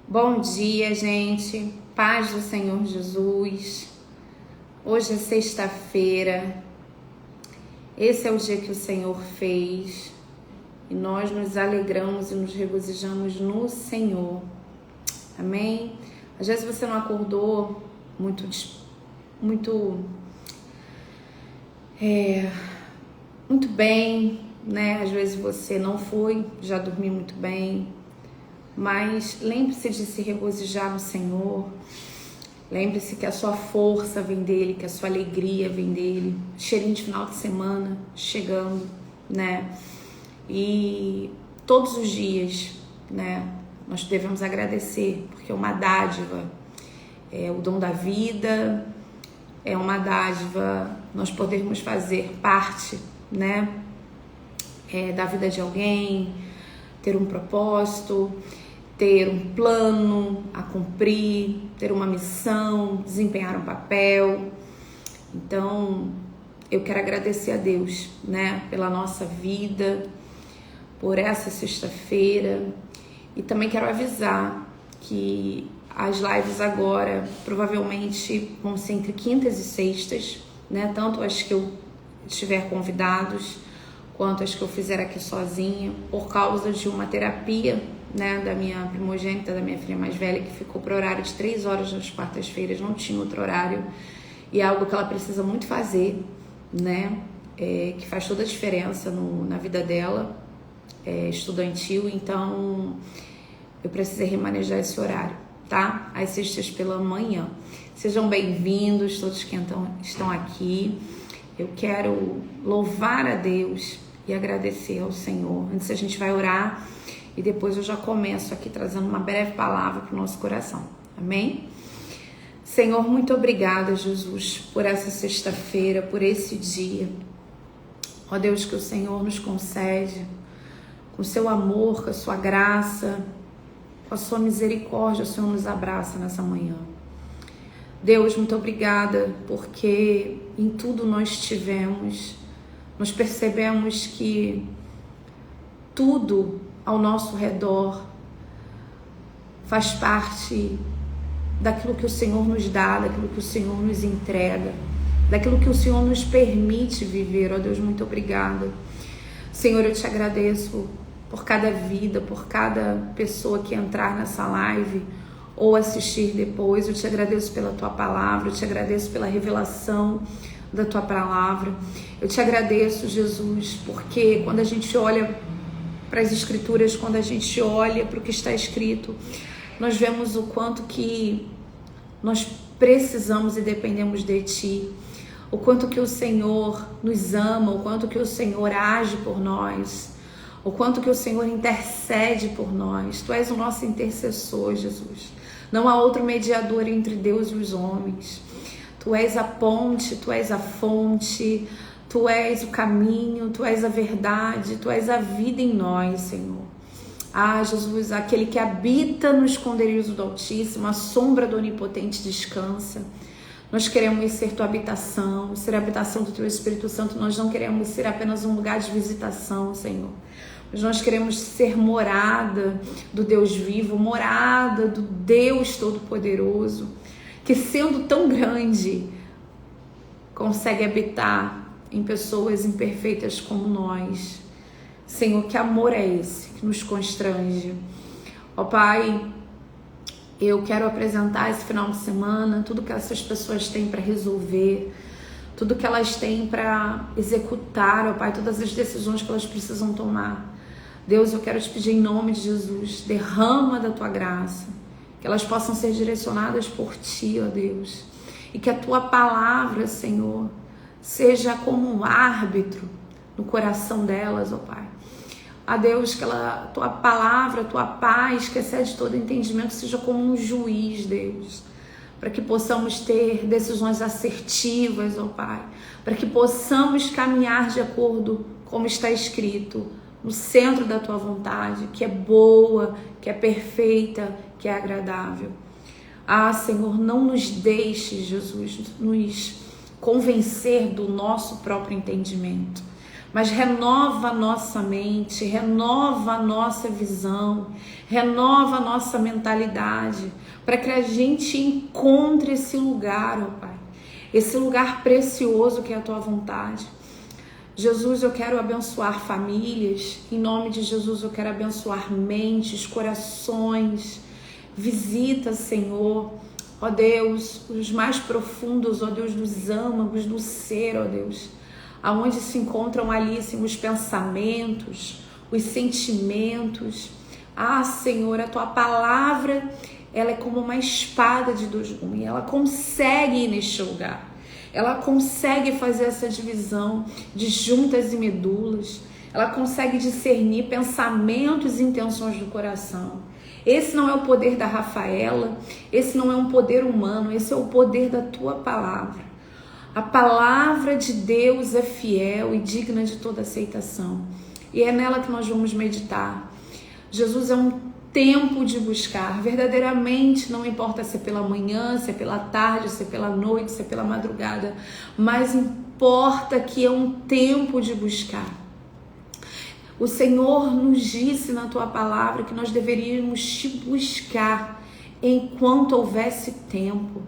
Bom dia, gente. Paz do Senhor Jesus. Hoje é sexta-feira. Esse é o dia que o Senhor fez e nós nos alegramos e nos regozijamos no Senhor. Amém? Às vezes você não acordou muito bem, né? Às vezes você não foi já dormiu muito bem. Mas lembre-se de se regozijar no Senhor. Lembre-se que a sua força vem dele, que a sua alegria vem dele. Cheirinho de final de semana chegando, né? E todos os dias, né? Nós devemos agradecer, porque é uma dádiva. É o dom da vida, é uma dádiva nós podermos fazer parte, né? Da vida de alguém, ter um propósito, ter um plano a cumprir, ter uma missão, desempenhar um papel. Então, eu quero agradecer a Deus, né, pela nossa vida, por essa sexta-feira. E também quero avisar que as lives agora provavelmente vão ser entre quintas e sextas, né, tanto as que eu tiver convidados, quanto as que eu fizer aqui sozinha, por causa de uma terapia, né, da minha primogênita, da minha filha mais velha, que ficou para horário de 3 horas nas quartas-feiras, não tinha outro horário, e é algo que ela precisa muito fazer, né, que faz toda a diferença na vida dela, estudantil. Então eu precisei remanejar esse horário, tá? Às sextas pela manhã. Sejam bem-vindos todos que estão aqui. Eu quero louvar a Deus e agradecer ao Senhor. Antes a gente vai orar e depois eu já começo aqui trazendo uma breve palavra para o nosso coração. Amém? Senhor, muito obrigada, Jesus, por essa sexta-feira, por esse dia. Ó Deus, que o Senhor nos concede com o seu amor, com a sua graça, com a sua misericórdia, o Senhor nos abraça nessa manhã. Deus, muito obrigada, porque em tudo nós percebemos que tudo ao nosso redor faz parte daquilo que o Senhor nos dá, daquilo que o Senhor nos entrega, daquilo que o Senhor nos permite viver. Ó Deus, muito obrigada. Senhor, eu te agradeço por cada vida, por cada pessoa que entrar nessa live ou assistir depois. Eu te agradeço pela tua palavra, eu te agradeço pela revelação da tua palavra. Eu te agradeço, Jesus, porque quando a gente olha para as escrituras, quando a gente olha para o que está escrito, nós vemos o quanto que nós precisamos e dependemos de ti, o quanto que o Senhor nos ama, o quanto que o Senhor age por nós, o quanto que o Senhor intercede por nós. Tu és o nosso intercessor, Jesus. Não há outro mediador entre Deus e os homens. Tu és a ponte, tu és a fonte, tu és o caminho, tu és a verdade, tu és a vida em nós, Senhor. Ah, Jesus, aquele que habita no esconderijo do Altíssimo, a sombra do Onipotente descansa. Nós queremos ser tua habitação, ser a habitação do teu Espírito Santo. Nós não queremos ser apenas um lugar de visitação, Senhor. Mas nós queremos ser morada do Deus vivo, morada do Deus Todo-Poderoso, que sendo tão grande, consegue habitar em pessoas imperfeitas como nós. Senhor, que amor é esse que nos constrange? Ó Pai, eu quero apresentar esse final de semana tudo que essas pessoas têm para resolver, tudo que elas têm para executar, ó Pai, todas as decisões que elas precisam tomar. Deus, eu quero te pedir em nome de Jesus, derrama da tua graça, que elas possam ser direcionadas por ti, ó Deus, e que a tua palavra, Senhor, seja como um árbitro no coração delas, ó Pai. A Deus, que a tua palavra, a tua paz, que excede todo entendimento, seja como um juiz, Deus, para que possamos ter decisões assertivas, ó Pai, para que possamos caminhar de acordo como está escrito, no centro da tua vontade, que é boa, que é perfeita, que é agradável. Ah, Senhor, não nos deixes, Jesus, nos convencer do nosso próprio entendimento, mas renova a nossa mente, renova a nossa visão, renova a nossa mentalidade, para que a gente encontre esse lugar, ó Pai, esse lugar precioso que é a Tua vontade. Jesus, eu quero abençoar famílias, em nome de Jesus eu quero abençoar mentes, corações, visita, Senhor, ó Deus, os mais profundos, ó Deus, dos âmagos do ser, ó Deus, aonde se encontram ali, Senhor, os pensamentos, os sentimentos. Ah, Senhor, a Tua palavra, ela é como uma espada de dois gumes, ela consegue ir neste lugar. Ela consegue fazer essa divisão de juntas e medulas. Ela consegue discernir pensamentos e intenções do coração. Esse não é o poder da Rafaela, esse não é um poder humano, esse é o poder da Tua palavra. A palavra de Deus é fiel e digna de toda aceitação. E é nela que nós vamos meditar. Jesus é um tempo de buscar, verdadeiramente, não importa se é pela manhã, se é pela tarde, se é pela noite, se é pela madrugada, mas importa que é um tempo de buscar. O Senhor nos disse na Tua palavra que nós deveríamos te buscar enquanto houvesse tempo.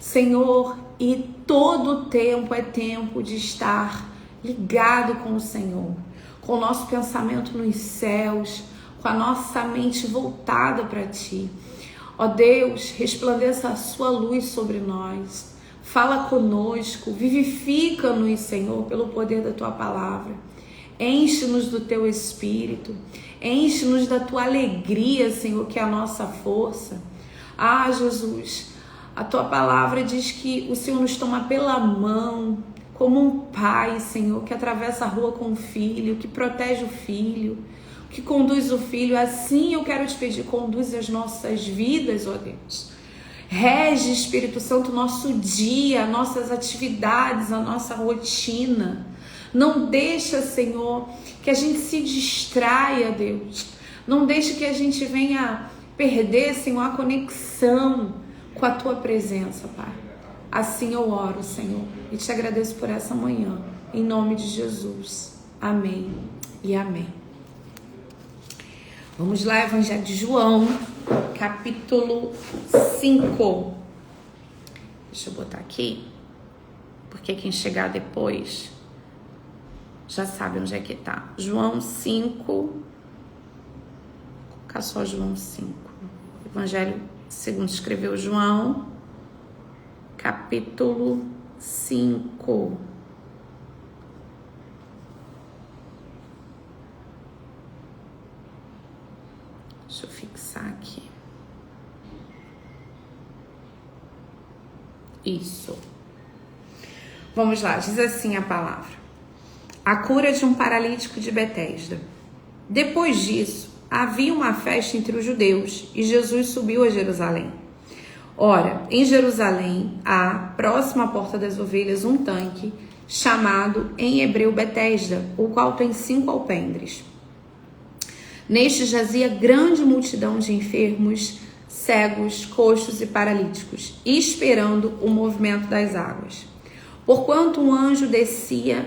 Senhor, e todo tempo é tempo de estar ligado com o Senhor, com o nosso pensamento nos céus, com a nossa mente voltada para Ti. Ó Deus, resplandeça a Sua luz sobre nós. Fala conosco, vivifica-nos, Senhor, pelo poder da Tua palavra. Enche-nos do Teu Espírito. Enche-nos da Tua alegria, Senhor, que é a nossa força. Ah, Jesus, a Tua palavra diz que o Senhor nos toma pela mão, como um pai, Senhor, que atravessa a rua com o filho, que protege o filho, que conduz o filho. Assim eu quero te pedir, conduz as nossas vidas, ó Deus. Rege, Espírito Santo, o nosso dia, nossas atividades, a nossa rotina. Não deixa, Senhor, que a gente se distraia, Deus. Não deixa que a gente venha perder, Senhor, a conexão com a Tua presença, Pai. Assim eu oro, Senhor, e te agradeço por essa manhã. Em nome de Jesus. Amém e amém. Vamos lá, Evangelho de João, capítulo 5. Deixa eu botar aqui, porque quem chegar depois já sabe onde é que tá. João 5, vou colocar só João 5. Evangelho segundo escreveu João, capítulo 5. Deixa eu fixar aqui. Isso. Vamos lá, diz assim a palavra. A cura de um paralítico de Betesda. Depois disso, havia uma festa entre os judeus e Jesus subiu a Jerusalém. Ora, em Jerusalém há, próximo à Porta das Ovelhas, um tanque chamado em hebreu Betesda, o qual tem 5 alpendres. Neste jazia grande multidão de enfermos, cegos, coxos e paralíticos, esperando o movimento das águas. Porquanto um anjo descia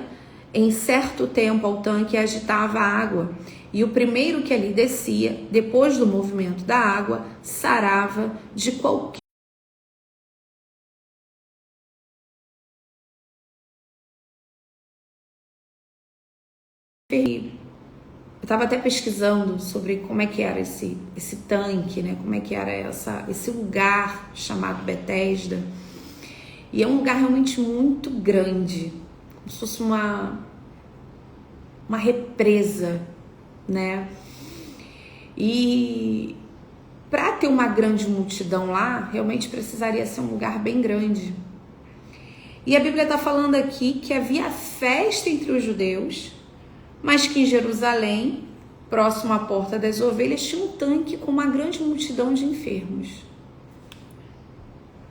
em certo tempo ao tanque e agitava a água, e o primeiro que ali descia, depois do movimento da água, sarava de qualquer Eu estava até pesquisando sobre como é que era esse tanque, né? Como é que era esse lugar chamado Betesda. E é um lugar realmente muito grande, como se fosse uma represa, né? E para ter uma grande multidão lá, realmente precisaria ser um lugar bem grande. E a Bíblia está falando aqui que havia festa entre os judeus, mas que em Jerusalém, próximo à Porta das Ovelhas, tinha um tanque com uma grande multidão de enfermos.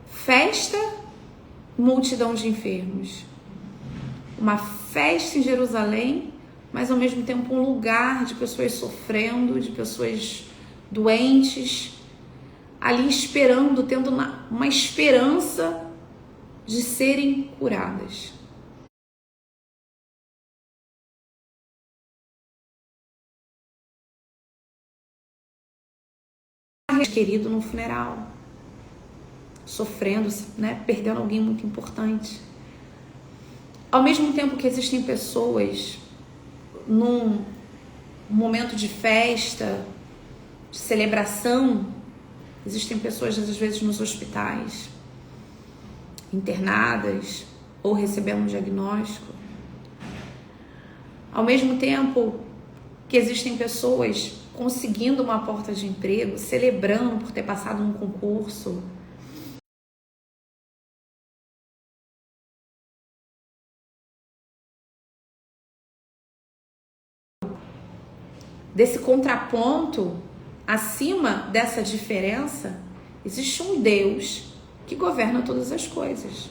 Festa, multidão de enfermos. Uma festa em Jerusalém, mas ao mesmo tempo um lugar de pessoas sofrendo, de pessoas doentes, ali esperando, tendo uma esperança de serem curadas. querido no funeral, sofrendo, né, perdendo alguém muito importante. Ao mesmo tempo que existem pessoas num momento de festa, de celebração, existem pessoas às vezes nos hospitais, internadas ou recebendo um diagnóstico. Ao mesmo tempo que existem pessoas conseguindo uma porta de emprego, celebrando por ter passado num concurso. Desse contraponto, acima dessa diferença, existe um Deus que governa todas as coisas.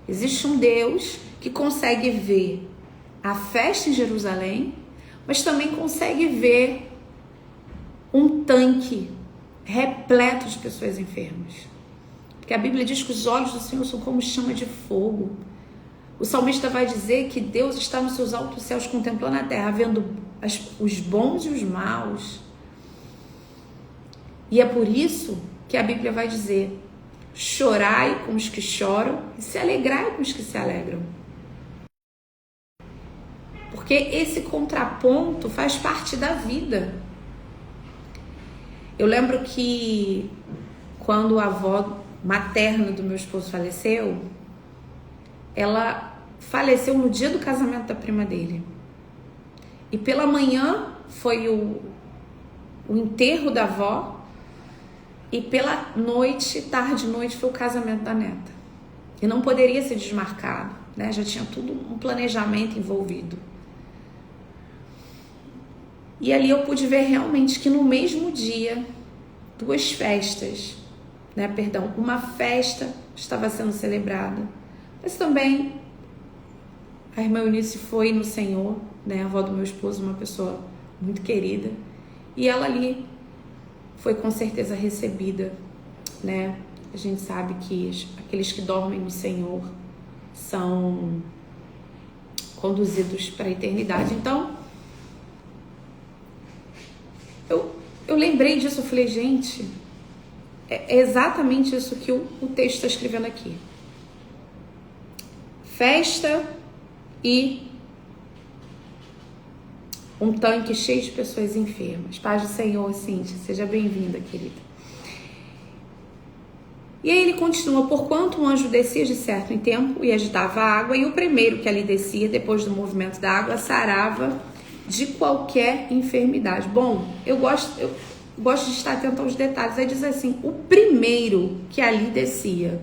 Existe um Deus que consegue ver a festa em Jerusalém, mas também consegue ver um tanque repleto de pessoas enfermas. Porque a Bíblia diz que os olhos do Senhor são como chama de fogo. O salmista vai dizer que Deus está nos seus altos céus contemplando a terra, vendo os bons e os maus. E é por isso que a Bíblia vai dizer: chorai com os que choram e se alegrai com os que se alegram. Porque esse contraponto faz parte da vida. Eu lembro que quando a avó materna do meu esposo faleceu, ela faleceu no dia do casamento da prima dele. E pela manhã foi o enterro da avó, e pela noite, tarde e noite, foi o casamento da neta. E não poderia ser desmarcado, né? Já tinha tudo um planejamento envolvido. E ali eu pude ver realmente que no mesmo dia, duas festas, né? Perdão, uma festa estava sendo celebrada, mas também a irmã Eunice foi no Senhor, né? A avó do meu esposo, uma pessoa muito querida, e ela ali foi com certeza recebida, né? A gente sabe que aqueles que dormem no Senhor são conduzidos para a eternidade. Então, eu lembrei disso, eu falei, gente, é exatamente isso que o texto está escrevendo aqui. Festa e um tanque cheio de pessoas enfermas. Paz do Senhor, Cíntia, seja bem-vinda, querida. E aí ele continua: porquanto um anjo descia de certo em tempo e agitava a água, e o primeiro que ali descia, depois do movimento da água, sarava de qualquer enfermidade. Bom, eu gosto de estar atento aos detalhes. Aí diz assim: o primeiro que ali descia.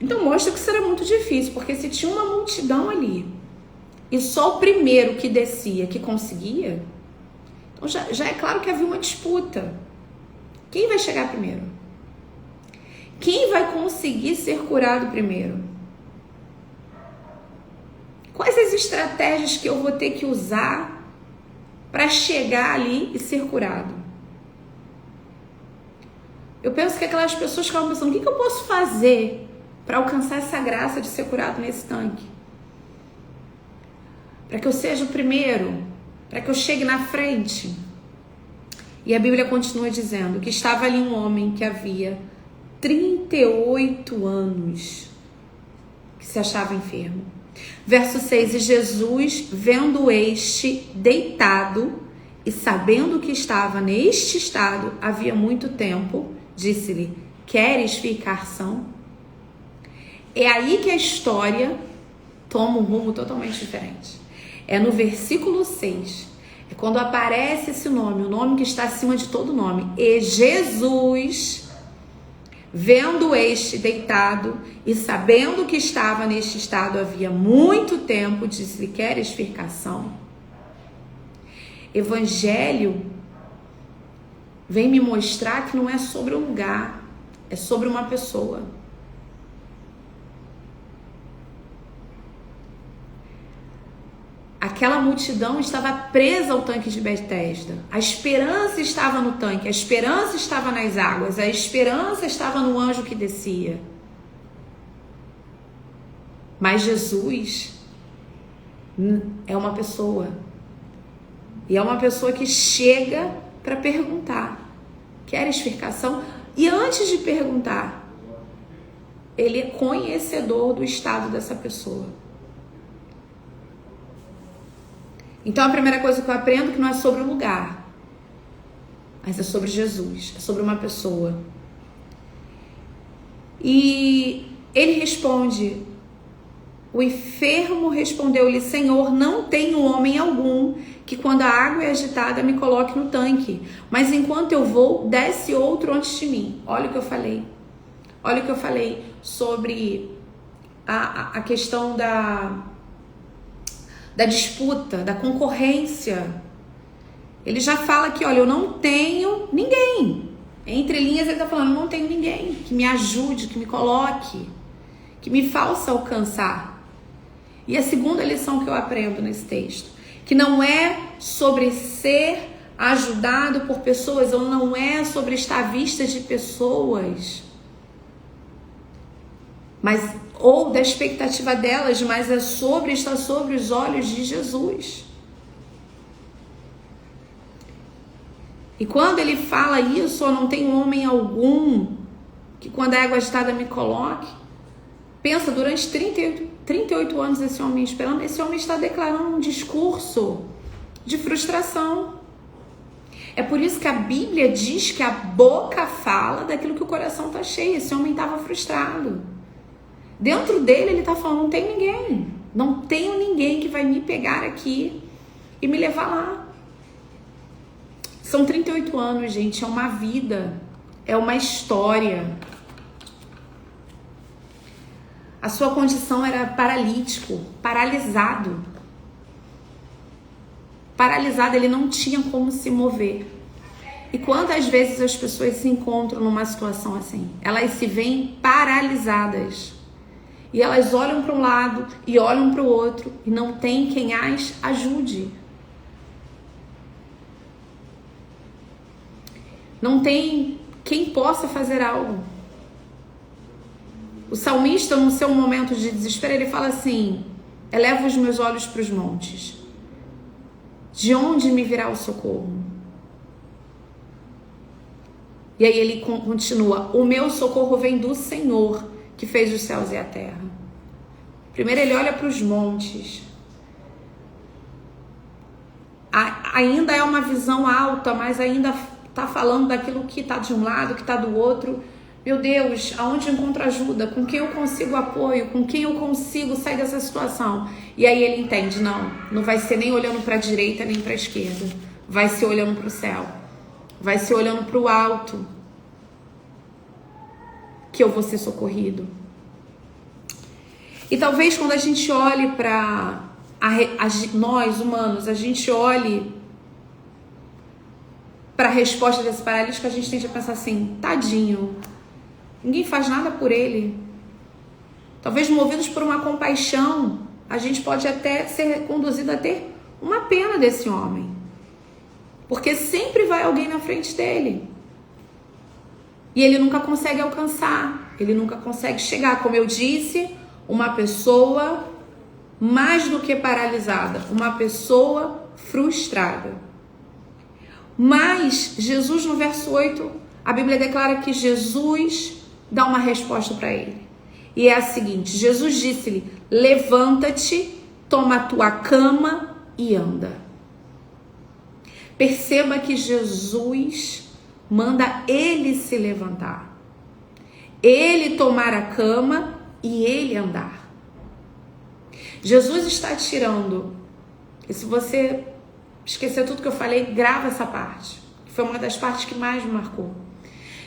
Então mostra que isso era muito difícil, porque se tinha uma multidão ali e só o primeiro que descia que conseguia, então já é claro que havia uma disputa. Quem vai chegar primeiro? Quem vai conseguir ser curado primeiro? Quais as estratégias que eu vou ter que usar para chegar ali e ser curado? Eu penso que aquelas pessoas ficavam pensando: o que eu posso fazer para alcançar essa graça de ser curado nesse tanque? Para que eu seja o primeiro, para que eu chegue na frente. E a Bíblia continua dizendo que estava ali um homem que havia 38 anos que se achava enfermo. Verso 6: e Jesus, vendo este deitado e sabendo que estava neste estado havia muito tempo, disse-lhe: queres ficar são? É aí que a história toma um rumo totalmente diferente. É no versículo 6. É quando aparece esse nome, o nome que está acima de todo nome. E Jesus, vendo este deitado e sabendo que estava neste estado havia muito tempo, disse-lhe: queres ficar são? Evangelho vem me mostrar que não é sobre um lugar, é sobre uma pessoa. Aquela multidão estava presa ao tanque de Betesda. A esperança estava no tanque, a esperança estava nas águas, a esperança estava no anjo que descia. Mas Jesus é uma pessoa. E é uma pessoa que chega para perguntar: queres ficação? E antes de perguntar, ele é conhecedor do estado dessa pessoa. Então a primeira coisa que eu aprendo é que não é sobre o lugar, mas é sobre Jesus, é sobre uma pessoa. E ele responde: o enfermo respondeu-lhe: Senhor, não tenho homem algum que quando a água é agitada me coloque no tanque, mas enquanto eu vou, desce outro antes de mim. Olha o que eu falei. Olha o que eu falei sobre a questão da disputa, da concorrência. Ele já fala aqui: olha, eu não tenho ninguém. Entre linhas ele está falando: eu não tenho ninguém que me ajude, que me coloque, que me faça alcançar. E a segunda lição que eu aprendo nesse texto, que não é sobre ser ajudado por pessoas, ou não é sobre estar à vista de pessoas, ou da expectativa delas, mas é sobre estar sobre os olhos de Jesus. E quando ele fala isso: eu não tenho homem algum que quando a água agitada me coloque, pensa, durante 38 anos esse homem esperando, esse homem está declarando um discurso de frustração. É por isso que a Bíblia diz que a boca fala daquilo que o coração está cheio. Esse homem estava frustrado. Dentro dele ele está falando: não tem ninguém. Não tenho ninguém que vai me pegar aqui e me levar lá. São 38 anos, gente. É uma vida. É uma história. A sua condição era paralítico, paralisado. Paralisado, ele não tinha como se mover. E quantas vezes as pessoas se encontram numa situação assim? Elas se veem paralisadas. E elas olham para um lado e olham para o outro e não tem quem as ajude. Não tem quem possa fazer algo. O salmista, no seu momento de desespero, ele fala assim: eleva os meus olhos para os montes. De onde me virá o socorro? E aí ele continua: o meu socorro vem do Senhor, que fez os céus e a terra. Primeiro ele olha para os montes. Ainda é uma visão alta, mas ainda está falando daquilo que está de um lado, que está do outro. Meu Deus, aonde eu encontro ajuda? Com quem eu consigo apoio? Com quem eu consigo sair dessa situação? E aí ele entende: não vai ser nem olhando para a direita nem para a esquerda. Vai ser olhando para o céu. Vai ser olhando para o alto que eu vou ser socorrido. E talvez quando a gente olhe para nós humanos, a gente olhe para a resposta desse paralítico, a gente tende a pensar assim: tadinho, ninguém faz nada por ele. Talvez movidos por uma compaixão, a gente pode até ser conduzido a ter uma pena desse homem, porque sempre vai alguém na frente dele e ele nunca consegue alcançar, ele nunca consegue chegar. Como eu disse, uma pessoa mais do que paralisada, uma pessoa frustrada. Mas Jesus, no verso 8, a Bíblia declara que Jesus dá uma resposta para ele. E é a seguinte: Jesus disse-lhe: levanta-te, toma a tua cama e anda. Perceba que Jesus manda ele se levantar, ele tomar a cama e ele andar. Jesus está tirando, e se você esquecer tudo que eu falei, grava essa parte, que foi uma das partes que mais me marcou.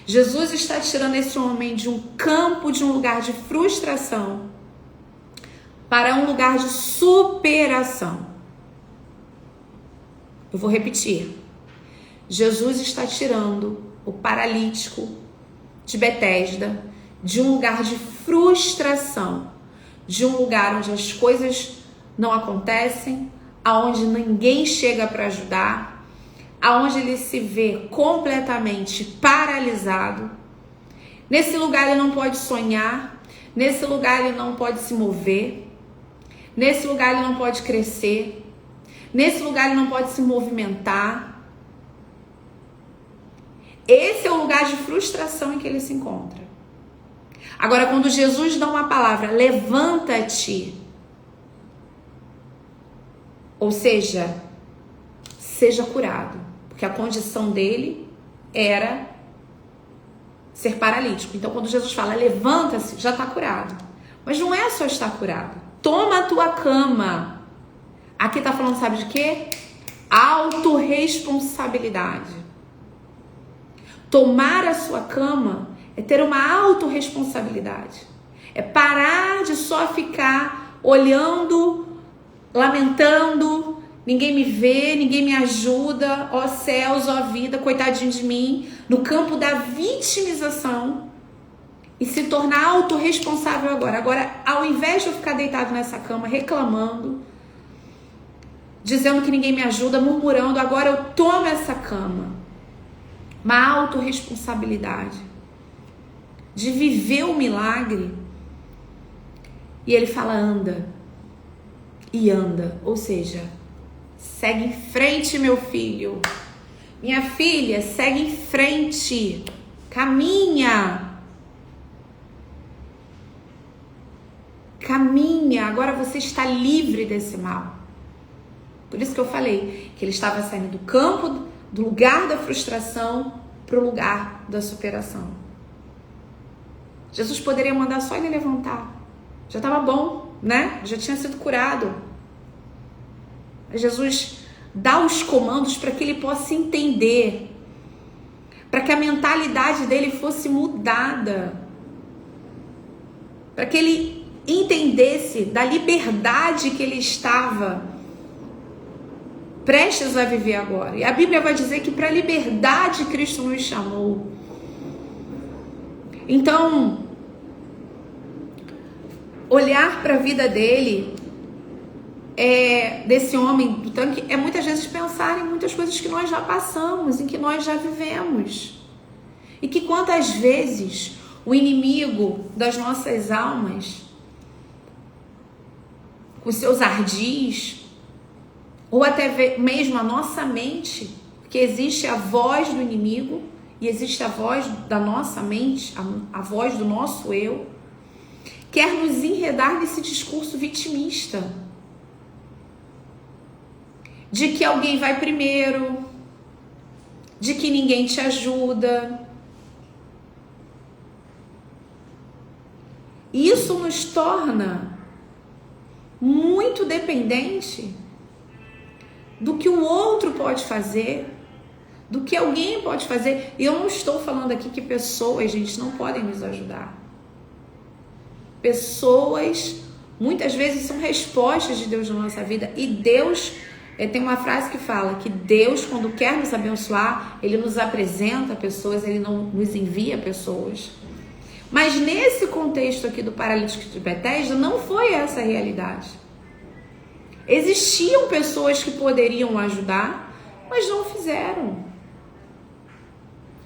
Jesus está tirando esse homem de um campo, de um lugar de frustração, para um lugar de superação. Eu vou repetir. Jesus está tirando o paralítico de Betesda de um lugar de frustração, de um lugar onde as coisas não acontecem, aonde ninguém chega para ajudar, aonde ele se vê completamente paralisado. Nesse lugar ele não pode sonhar, nesse lugar ele não pode se mover, nesse lugar ele não pode crescer, nesse lugar ele não pode se movimentar. Esse é o lugar de frustração em que ele se encontra. Agora, quando Jesus dá uma palavra, levanta-te, ou seja, seja curado, porque a condição dele era ser paralítico. Então, quando Jesus fala, levanta-se, já está curado. Mas não é só estar curado. Toma a tua cama. Aqui está falando, sabe de quê? Autorresponsabilidade. Tomar a sua cama é ter uma autorresponsabilidade. É parar de só ficar olhando, lamentando, ninguém me vê, ninguém me ajuda, ó céus, ó vida, coitadinho de mim, no campo da vitimização e se tornar autorresponsável agora. Agora, ao invés de eu ficar deitado nessa cama reclamando, dizendo que ninguém me ajuda, murmurando, agora eu tomo essa cama. Uma autorresponsabilidade de viver o milagre. E ele fala, anda. E anda. Ou seja, segue em frente, meu filho. Minha filha, segue em frente. Caminha. Caminha. Agora você está livre desse mal. Por isso que eu falei que ele estava saindo do campo, do lugar da frustração para o lugar da superação. Jesus poderia mandar só ele levantar. Já estava bom, né? Já tinha sido curado. Mas Jesus dá os comandos para que ele possa entender, para que a mentalidade dele fosse mudada, para que ele entendesse da liberdade que ele estava prestes a viver agora. E a Bíblia vai dizer que para a liberdade Cristo nos chamou. Então, olhar para a vida dele, desse homem do tanque, é muitas vezes pensar em muitas coisas que nós já passamos, em que nós já vivemos. E que quantas vezes o inimigo das nossas almas, com seus ardis, ou até mesmo a nossa mente, porque existe a voz do inimigo e existe a voz da nossa mente, a voz do nosso eu, quer nos enredar nesse discurso vitimista, de que alguém vai primeiro, de que ninguém te ajuda. Isso nos torna muito dependente do que o outro pode fazer, do que alguém pode fazer. E eu não estou falando aqui que pessoas, gente, não podem nos ajudar. Pessoas, muitas vezes, são respostas de Deus na nossa vida. E Deus, tem uma frase que fala que Deus, quando quer nos abençoar, Ele nos apresenta pessoas, Ele não nos envia pessoas. Mas nesse contexto aqui do paralítico de Betesda, não foi essa a realidade. Existiam pessoas que poderiam ajudar, mas não fizeram.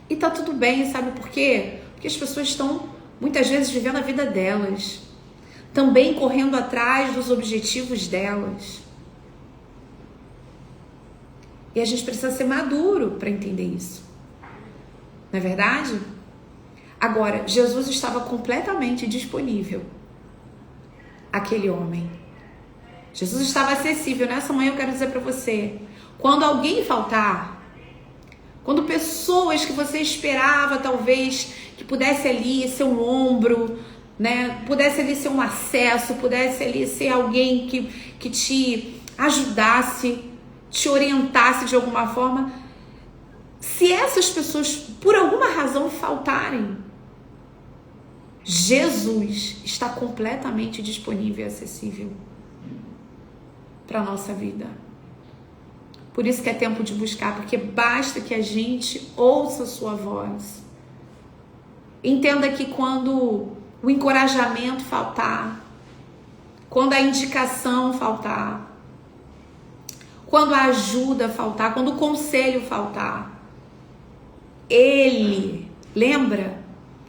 E tá tudo bem, sabe por quê? Porque as pessoas estão, muitas vezes, vivendo a vida delas. Também correndo atrás dos objetivos delas. E a gente precisa ser maduro para entender isso. Não é verdade? Agora, Jesus estava completamente disponível àquele homem. Jesus estava acessível. Nessa manhã eu quero dizer para você, quando alguém faltar, quando pessoas que você esperava talvez que pudesse ali ser um ombro, né, pudesse ali ser um acesso, pudesse ali ser alguém que te ajudasse, te orientasse de alguma forma, se essas pessoas por alguma razão faltarem, Jesus está completamente disponível e acessível para a nossa vida. Por isso que é tempo de buscar, porque basta que a gente ouça a sua voz. Entenda que quando o encorajamento faltar, quando a indicação faltar, quando a ajuda faltar, quando o conselho faltar, Ele, lembra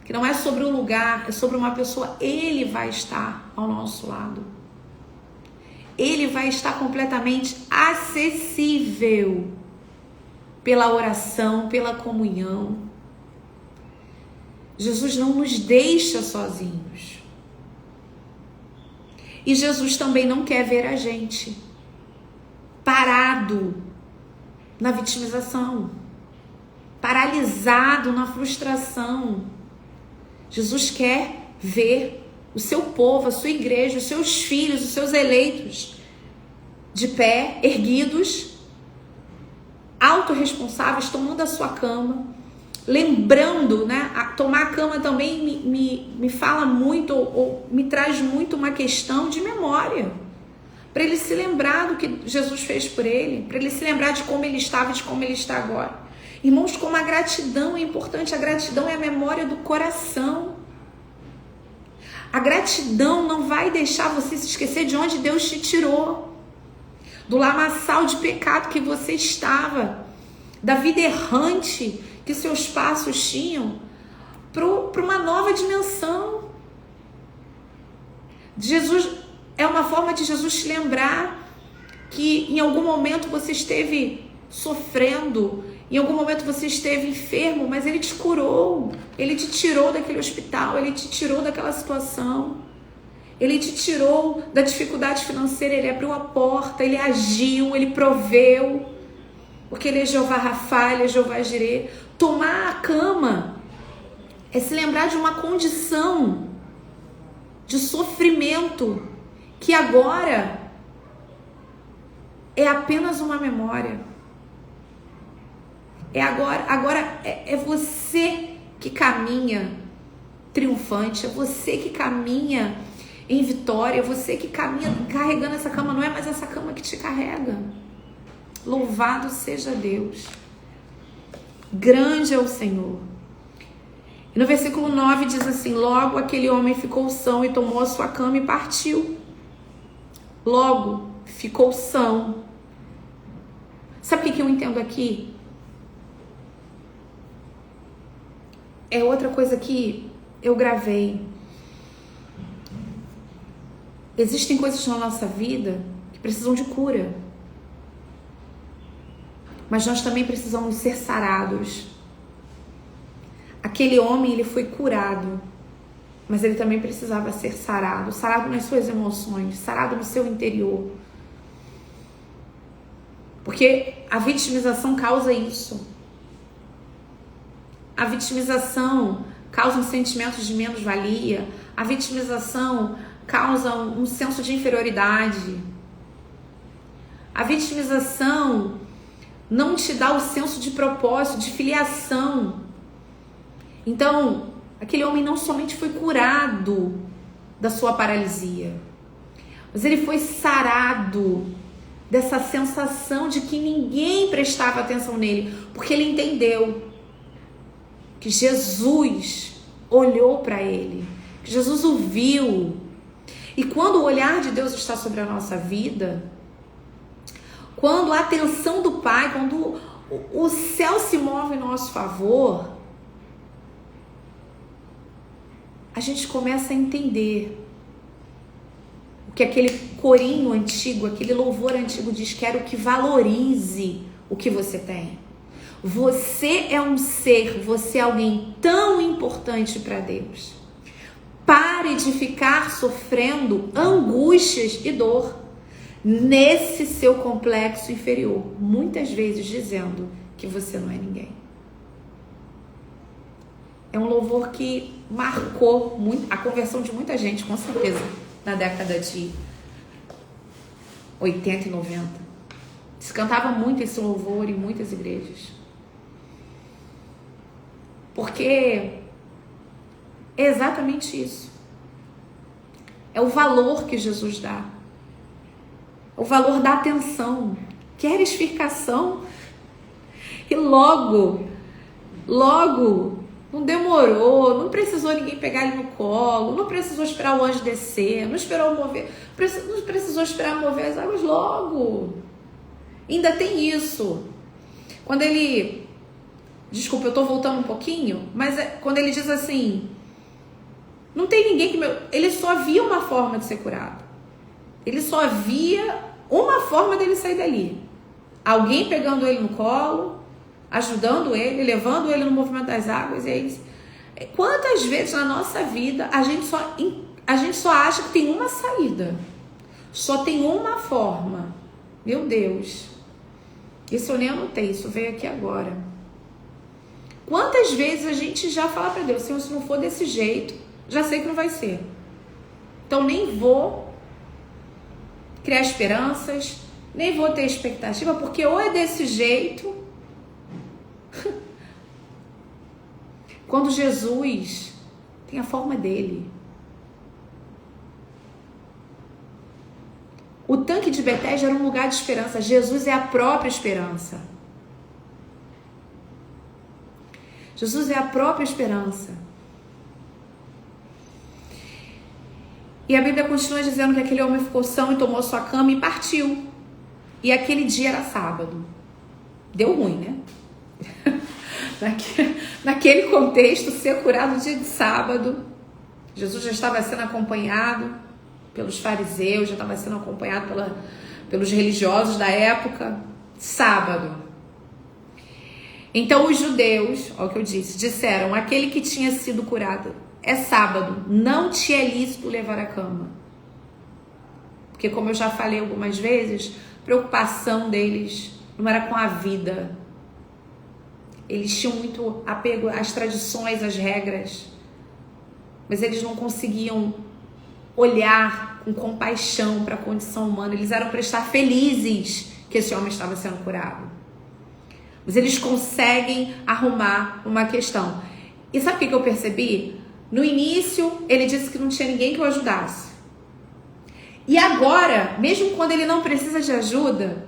que não é sobre um lugar, é sobre uma pessoa. Ele vai estar ao nosso lado. Ele vai estar completamente acessível pela oração, pela comunhão, Jesus não nos deixa sozinhos. E Jesus também não quer ver a gente parado na vitimização, paralisado na frustração. Jesus quer ver o seu povo, a sua igreja, os seus filhos, os seus eleitos de pé, erguidos, autorresponsáveis, tomando a sua cama, lembrando, né? Tomar a cama também me fala muito, ou me traz muito uma questão de memória, para ele se lembrar do que Jesus fez por ele, para ele se lembrar de como ele estava e de como ele está agora. Irmãos, como a gratidão é importante, a gratidão é a memória do coração. A gratidão não vai deixar você se esquecer de onde Deus te tirou, do lamaçal de pecado que você estava, da vida errante que seus passos tinham, para uma nova dimensão. Jesus é uma forma de Jesus te lembrar que em algum momento você esteve sofrendo, em algum momento você esteve enfermo, mas Ele te curou, Ele te tirou daquele hospital, Ele te tirou daquela situação, Ele te tirou da dificuldade financeira, Ele abriu a porta, Ele agiu, Ele proveu, porque Ele é Jeová Rafa, Ele é Jeová Jireh. Tomar a cama é se lembrar de uma condição de sofrimento que agora é apenas uma memória. Agora é você que caminha triunfante, é você que caminha em vitória, é você que caminha carregando essa cama, não é mais essa cama que te carrega. Louvado seja Deus. Grande é o Senhor. E no versículo 9 diz assim: logo aquele homem ficou são e tomou a sua cama e partiu. Logo ficou são. Sabe o que eu entendo aqui? É outra coisa que eu gravei. Existem coisas na nossa vida que precisam de cura. Mas nós também precisamos ser sarados. Aquele homem, ele foi curado, mas ele também precisava ser sarado. Sarado nas suas emoções, sarado no seu interior. Porque a vitimização causa isso. A vitimização causa um sentimento de menos-valia. A vitimização causa um senso de inferioridade. A vitimização não te dá o senso de propósito, de filiação. Então, aquele homem não somente foi curado da sua paralisia, mas ele foi sarado dessa sensação de que ninguém prestava atenção nele, porque ele entendeu que Jesus olhou para ele, que Jesus o viu. E quando o olhar de Deus está sobre a nossa vida, quando a atenção do Pai, quando o céu se move em nosso favor, a gente começa a entender o que aquele corinho antigo, aquele louvor antigo diz: quero que valorize o que você tem. Você é um ser, você é alguém tão importante para Deus. Pare de ficar sofrendo angústias e dor nesse seu complexo inferior, muitas vezes dizendo que você não é ninguém. É um louvor que marcou muito a conversão de muita gente, com certeza, na década de 80 e 90. Se cantava muito esse louvor em muitas igrejas. Porque é exatamente isso. É o valor que Jesus dá. O valor da atenção. Queres ficação? E logo, não demorou, não precisou ninguém pegar ele no colo, não precisou esperar o anjo descer, não precisou esperar mover as águas logo. Ainda tem isso. Quando ele... Desculpa, eu tô voltando um pouquinho, mas quando ele diz assim, não tem ninguém que... Ele só via uma forma de ser curado. Ele só via uma forma dele sair dali. Alguém pegando ele no colo, ajudando ele, levando ele no movimento das águas. E Quantas vezes na nossa vida a gente só acha que tem uma saída, só tem uma forma? Meu Deus, isso eu nem anotei, isso veio aqui agora. Quantas vezes a gente já fala para Deus, Senhor, se não for desse jeito, já sei que não vai ser. Então nem vou criar esperanças, nem vou ter expectativa, porque ou é desse jeito. Quando Jesus tem a forma dele. O tanque de Betesda era um lugar de esperança. Jesus é a própria esperança. Jesus é a própria esperança. E a Bíblia continua dizendo que aquele homem ficou são e tomou sua cama e partiu. E aquele dia era sábado. Deu ruim, né? Naquele contexto, ser curado no dia de sábado. Jesus já estava sendo acompanhado pelos fariseus, já estava sendo acompanhado pelos religiosos da época. Sábado. Então os judeus, olha o que eu disse, disseram, aquele que tinha sido curado, é sábado, não te é lícito levar a cama. Porque como eu já falei algumas vezes, a preocupação deles não era com a vida. Eles tinham muito apego às tradições, às regras, mas eles não conseguiam olhar com compaixão para a condição humana. Eles eram para estar felizes que esse homem estava sendo curado. Mas eles conseguem arrumar uma questão. E sabe o que eu percebi? No início, ele disse que não tinha ninguém que o ajudasse. E agora, mesmo quando ele não precisa de ajuda,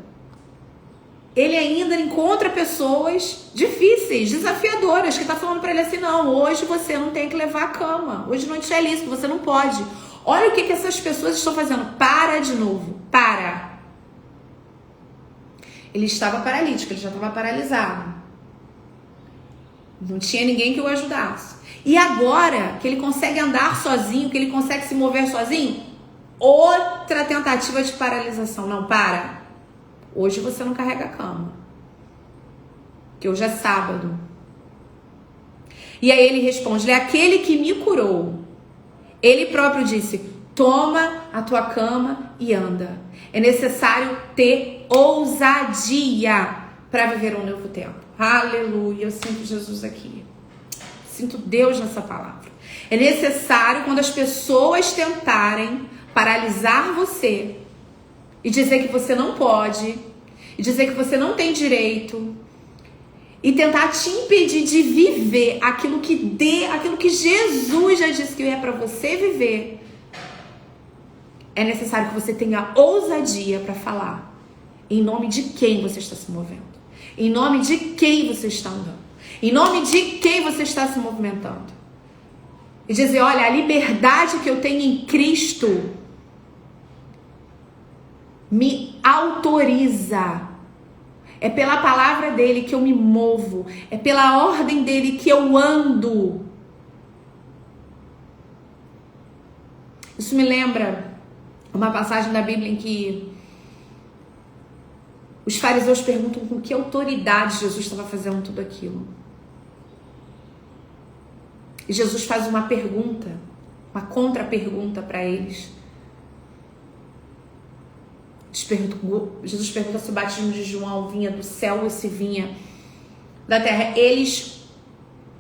ele ainda encontra pessoas difíceis, desafiadoras, que estão falando para ele assim, não, hoje você não tem que levar a cama, hoje não te é lícito, você não pode. Olha o que essas pessoas estão fazendo. Para de novo, para. Ele estava paralítico, ele já estava paralisado. Não tinha ninguém que o ajudasse. E agora que ele consegue andar sozinho, que ele consegue se mover sozinho, outra tentativa de paralisação. Não, para. Hoje você não carrega a cama. Que hoje é sábado. E aí ele responde, aquele que me curou. Ele próprio disse, toma a tua cama e anda. É necessário ter ousadia para viver um novo tempo. Aleluia, eu sinto Jesus aqui. Sinto Deus nessa palavra. É necessário, quando as pessoas tentarem paralisar você e dizer que você não pode, e dizer que você não tem direito, e tentar te impedir de viver aquilo que Jesus já disse que é para você viver, é necessário que você tenha ousadia para falar em nome de quem você está se movendo, em nome de quem você está andando, em nome de quem você está se movimentando. E dizer, olha, a liberdade que eu tenho em Cristo me autoriza. É pela palavra dele que eu me movo. É pela ordem dele que eu ando. Isso me lembra uma passagem da Bíblia em que os fariseus perguntam com que autoridade Jesus estava fazendo tudo aquilo. E Jesus faz uma pergunta, uma contra-pergunta para eles. Jesus pergunta se o batismo de João vinha do céu ou se vinha da terra. Eles,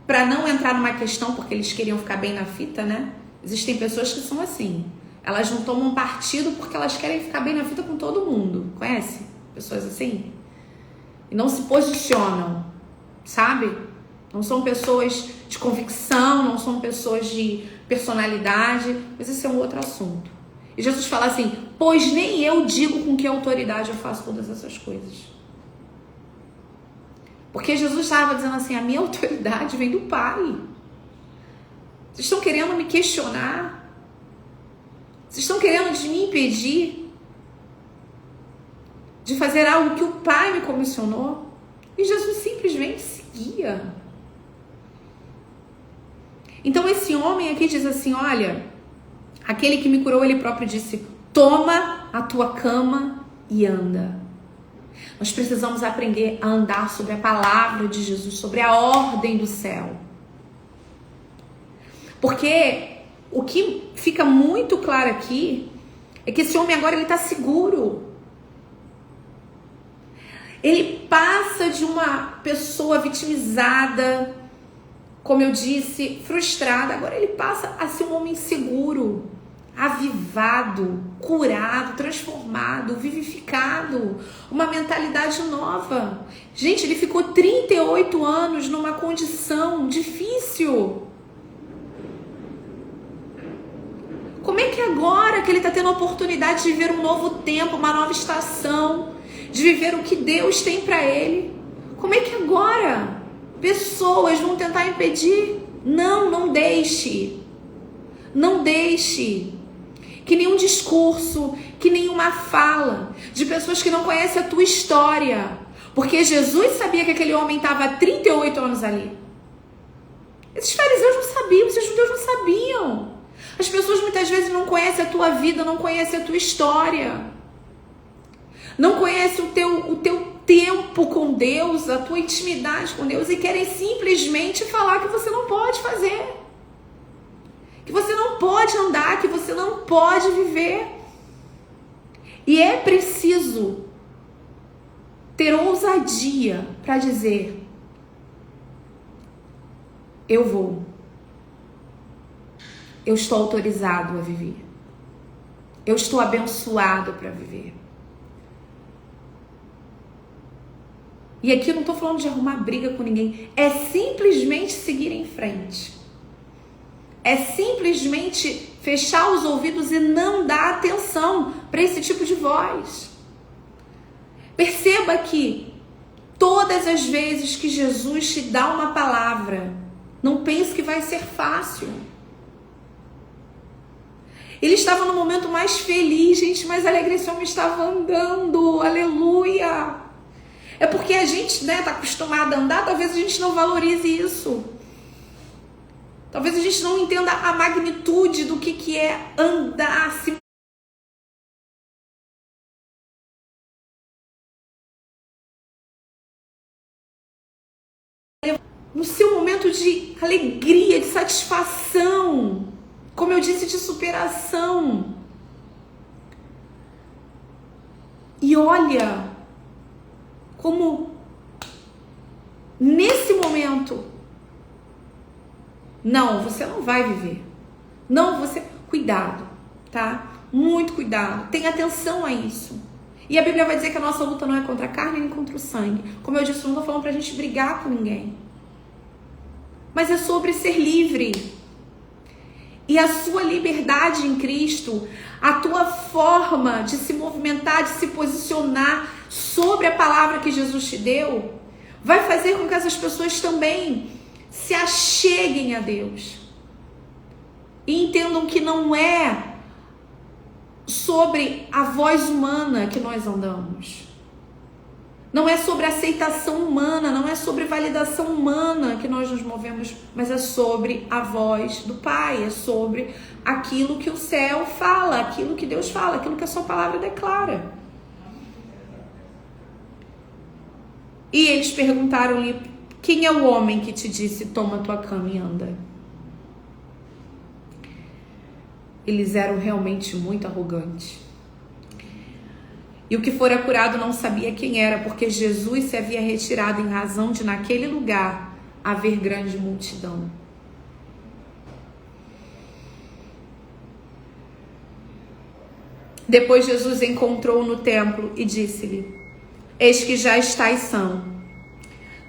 para não entrar numa questão, porque eles queriam ficar bem na fita, né? Existem pessoas que são assim. Elas não tomam partido porque elas querem ficar bem na fita com todo mundo. Conhece pessoas assim? E não se posicionam, sabe? Não são pessoas de convicção, não são pessoas de personalidade, mas esse é um outro assunto. E Jesus fala assim, pois nem eu digo com que autoridade eu faço todas essas coisas. Porque Jesus estava dizendo assim, a minha autoridade vem do Pai. Vocês estão querendo me questionar? Vocês estão querendo me impedir de fazer algo que o Pai me comissionou? E Jesus simplesmente seguia. Então esse homem aqui diz assim, olha, aquele que me curou, ele próprio disse, toma a tua cama e anda. Nós precisamos aprender a andar sobre a palavra de Jesus, sobre a ordem do céu. Porque o que fica muito claro aqui é que esse homem agora ele está seguro. Ele passa de uma pessoa vitimizada, como eu disse, frustrada. Agora ele passa a ser um homem seguro, avivado, curado, transformado, vivificado. Uma mentalidade nova. Gente, ele ficou 38 anos numa condição difícil. Como é que agora que ele está tendo a oportunidade de viver um novo tempo, uma nova estação, de viver o que Deus tem para ele, como é que agora pessoas vão tentar impedir? Não deixe. Não deixe que nenhum discurso, que nenhuma fala de pessoas que não conhecem a tua história, porque Jesus sabia que aquele homem estava há 38 anos ali. Esses fariseus não sabiam, esses judeus não sabiam. As pessoas muitas vezes não conhecem a tua vida, não conhecem a tua história. Não conhecem o teu tempo com Deus, a tua intimidade com Deus e querem simplesmente falar que você não pode fazer. Que você não pode andar, que você não pode viver. E é preciso ter ousadia para dizer: eu vou. Eu estou autorizado a viver. Eu estou abençoado para viver. E aqui eu não estou falando de arrumar briga com ninguém. É simplesmente seguir em frente. É simplesmente fechar os ouvidos e não dar atenção para esse tipo de voz. Perceba que todas as vezes que Jesus te dá uma palavra, não pense que vai ser fácil. Ele estava no momento mais feliz, gente, mais alegre, esse homem estava andando, aleluia. É porque a gente, tá acostumado a andar, talvez a gente não valorize isso. Talvez a gente não entenda a magnitude do que é andar, se no seu momento de alegria, de satisfação, como eu disse, de superação. E olha como nesse momento, não, você não vai viver. Não, você... Cuidado, tá? Muito cuidado. Tenha atenção a isso. E a Bíblia vai dizer que a nossa luta não é contra a carne nem contra o sangue. Como eu disse, eu não estou falando pra gente brigar com ninguém. Mas é sobre ser livre. E a sua liberdade em Cristo, a tua forma de se movimentar, de se posicionar sobre a palavra que Jesus te deu, vai fazer com que essas pessoas também se acheguem a Deus. E entendam que não é sobre a voz humana que nós andamos. Não é sobre aceitação humana, não é sobre validação humana que nós nos movemos, mas é sobre a voz do Pai, é sobre aquilo que o céu fala, aquilo que Deus fala, aquilo que a sua palavra declara. E eles perguntaram-lhe: quem é o homem que te disse, toma tua cama e anda? Eles eram realmente muito arrogantes. E o que fora curado não sabia quem era, porque Jesus se havia retirado em razão de naquele lugar haver grande multidão. Depois Jesus encontrou-o no templo e disse-lhe: eis que já estás são.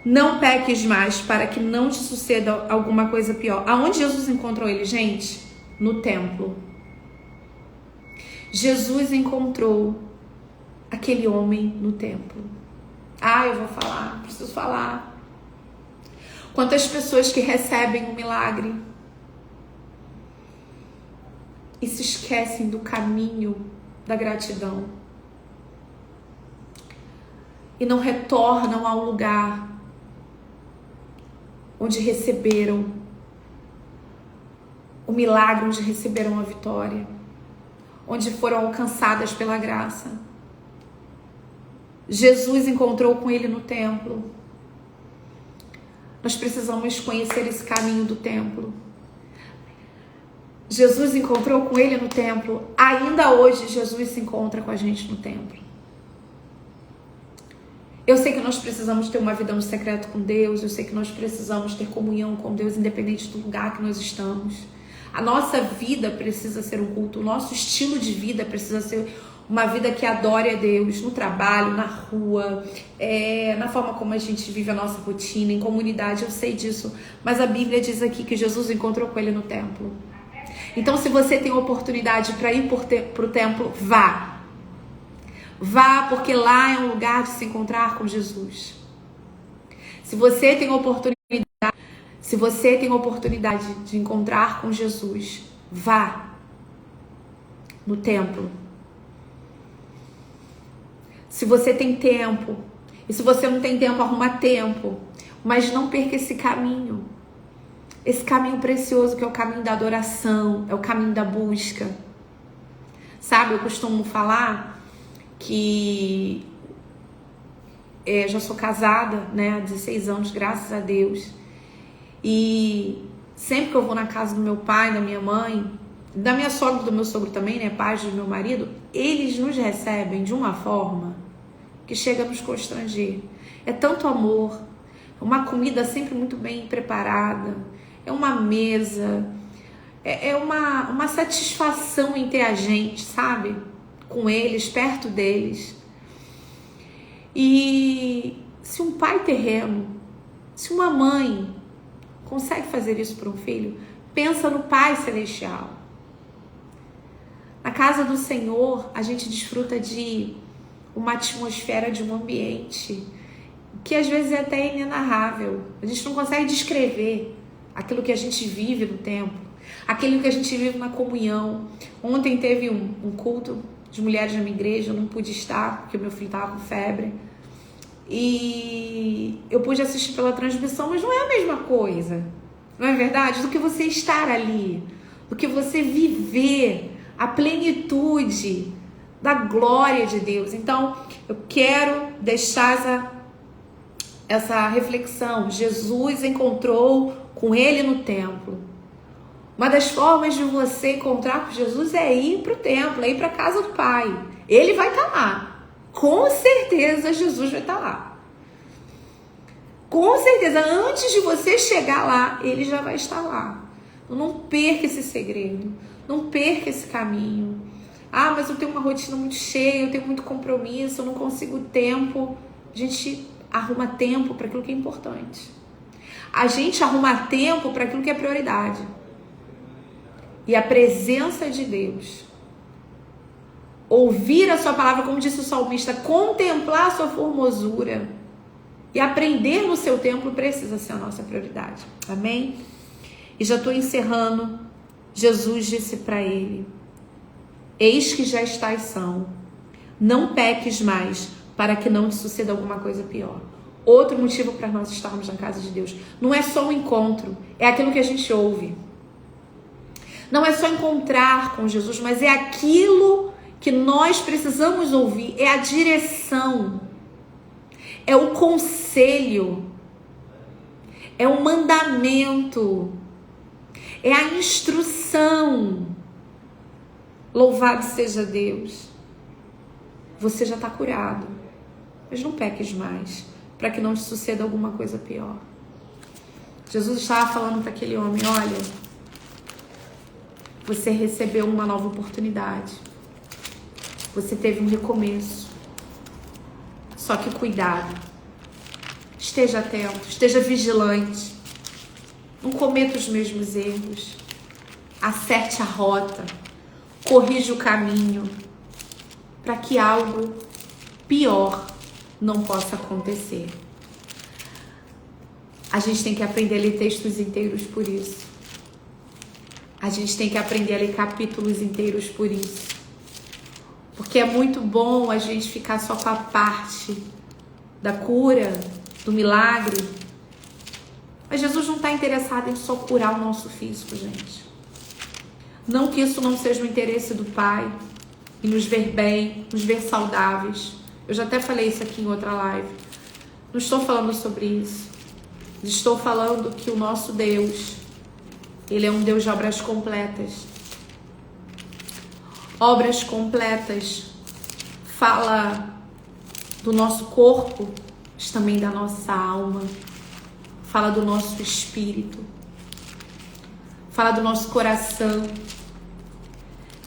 Não peques mais, para que não te suceda alguma coisa pior. Aonde Jesus encontrou ele, gente? No templo. Jesus encontrou aquele homem no templo. Eu vou falar, preciso falar. Quantas pessoas que recebem um milagre e se esquecem do caminho da gratidão e não retornam ao lugar onde receberam o milagre, onde receberam a vitória, onde foram alcançadas pela graça. Jesus encontrou com ele no templo. Nós precisamos conhecer esse caminho do templo. Jesus encontrou com ele no templo. Ainda hoje, Jesus se encontra com a gente no templo. Eu sei que nós precisamos ter uma vida no secreto com Deus. Eu sei que nós precisamos ter comunhão com Deus, independente do lugar que nós estamos. A nossa vida precisa ser um culto. O nosso estilo de vida precisa ser uma vida que adore a Deus. No trabalho, na rua, na forma como a gente vive a nossa rotina, em comunidade. Eu sei disso. Mas a Bíblia diz aqui que Jesus encontrou com ele no templo. Então, se você tem oportunidade para ir para o templo, vá. Vá, porque lá é um lugar de se encontrar com Jesus. Se você tem oportunidade de encontrar com Jesus, vá no templo. Se você tem tempo, e se você não tem tempo, arruma tempo, mas não perca esse caminho. Esse caminho precioso que é o caminho da adoração, é o caminho da busca. Sabe, eu costumo falar que já sou casada, né, há 16 anos, graças a Deus. E sempre que eu vou na casa do meu pai, da minha mãe, da minha sogra e do meu sogro também, né, pais do meu marido, eles nos recebem de uma forma que chega a nos constranger. É tanto amor, uma comida sempre muito bem preparada, é uma mesa, é uma satisfação em ter a gente, sabe? Com eles, perto deles. E se um pai terreno, se uma mãe consegue fazer isso para um filho, pensa no Pai Celestial. Na casa do Senhor, a gente desfruta de uma atmosfera, de um ambiente que às vezes é até inenarrável. A gente não consegue descrever aquilo que a gente vive no templo, aquilo que a gente vive na comunhão. Ontem teve um culto de mulheres na minha igreja, eu não pude estar, porque meu filho estava com febre. E eu pude assistir pela transmissão, mas não é a mesma coisa, não é verdade? Do que você estar ali, do que você viver a plenitude da glória de Deus. Então, eu quero deixar essa reflexão. Jesus encontrou com ele no templo. Uma das formas de você encontrar com Jesus é ir para o templo, é ir para a casa do Pai. Ele vai estar lá. Com certeza Jesus vai estar lá. Com certeza, antes de você chegar lá, ele já vai estar lá. Não perca esse segredo. Não perca esse caminho. Ah, mas eu tenho uma rotina muito cheia, eu tenho muito compromisso, eu não consigo tempo. A gente arruma tempo para aquilo que é importante. A gente arruma tempo para aquilo que é prioridade. E a presença de Deus, ouvir a sua palavra, como disse o salmista, contemplar a sua formosura e aprender no seu templo precisa ser a nossa prioridade. Amém? E já estou encerrando. Jesus disse para ele: eis que já estás são, não peques mais, para que não te suceda alguma coisa pior. Outro motivo para nós estarmos na casa de Deus não é só o encontro, é aquilo que a gente ouve. Não é só encontrar com Jesus, mas é aquilo que nós precisamos ouvir, é a direção, é o conselho, é o mandamento, é a instrução. Louvado seja Deus. Você já está curado, mas não peques mais, para que não te suceda alguma coisa pior. Jesus estava falando para aquele homem: olha, você recebeu uma nova oportunidade. Você teve um recomeço. Só que cuidado. Esteja atento, esteja vigilante. Não cometa os mesmos erros. Acerte a rota. Corrija o caminho. Para que algo pior não possa acontecer. A gente tem que aprender a ler textos inteiros por isso. A gente tem que aprender a ler capítulos inteiros por isso. Porque é muito bom a gente ficar só com a parte da cura, do milagre. Mas Jesus não está interessado em só curar o nosso físico, gente. Não que isso não seja o interesse do Pai, em nos ver bem, nos ver saudáveis. Eu já até falei isso aqui em outra live. Não estou falando sobre isso. Estou falando que o nosso Deus, Ele é um Deus de obras completas. Obras completas fala do nosso corpo, mas também da nossa alma, fala do nosso espírito, fala do nosso coração.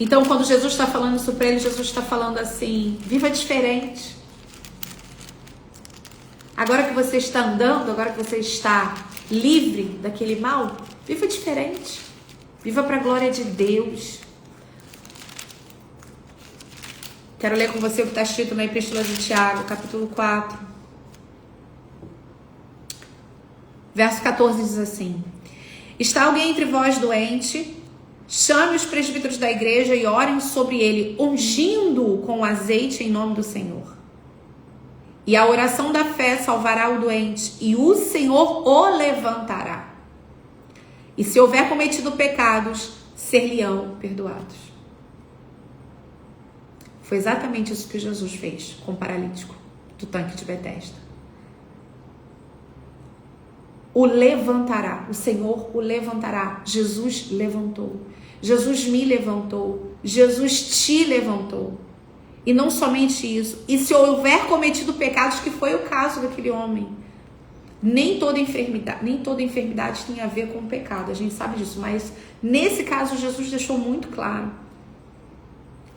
Então, quando Jesus está falando isso para ele, Jesus está falando assim: viva diferente. Agora que você está andando, agora que você está livre daquele mal, viva diferente. Viva para a glória de Deus. Quero ler com você o que está escrito na Epístola de Tiago, capítulo 4. Verso 14 diz assim: está alguém entre vós doente? Chame os presbíteros da igreja e orem sobre ele, ungindo-o com azeite em nome do Senhor. E a oração da fé salvará o doente, e o Senhor o levantará. E se houver cometido pecados, ser-lhe-ão perdoados. Foi exatamente isso que Jesus fez com o paralítico do tanque de Betesda. O levantará, o Senhor o levantará. Jesus levantou. Jesus me levantou. Jesus te levantou. E não somente isso. E se houver cometido pecados, que foi o caso daquele homem. Nem toda enfermidade tem a ver com o pecado. A gente sabe disso. Mas nesse caso, Jesus deixou muito claro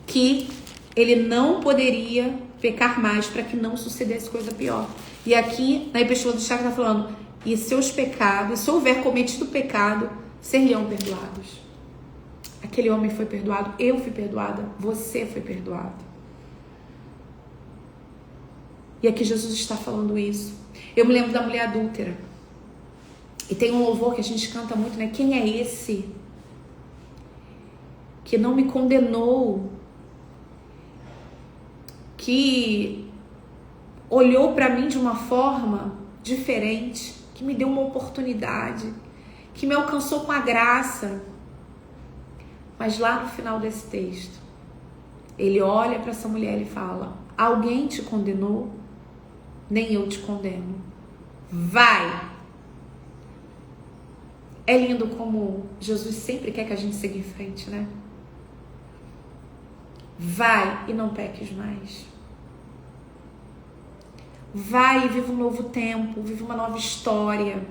que ele não poderia pecar mais para que não sucedesse coisa pior. E aqui na Epístola do Tiago está falando: e seus pecados, se houver cometido pecado, ser-lhe-ão perdoados. Aquele homem foi perdoado, eu fui perdoada, você foi perdoado. E aqui Jesus está falando isso. Eu me lembro da mulher adúltera. E tem um louvor que a gente canta muito, né? Quem é esse que não me condenou, que olhou para mim de uma forma diferente, que me deu uma oportunidade, que me alcançou com a graça. Mas lá no final desse texto, ele olha para essa mulher e fala: alguém te condenou? Nem eu te condeno. Vai! É lindo como Jesus sempre quer que a gente siga em frente, né? Vai e não peques mais. Vai e viva um novo tempo, viva uma nova história.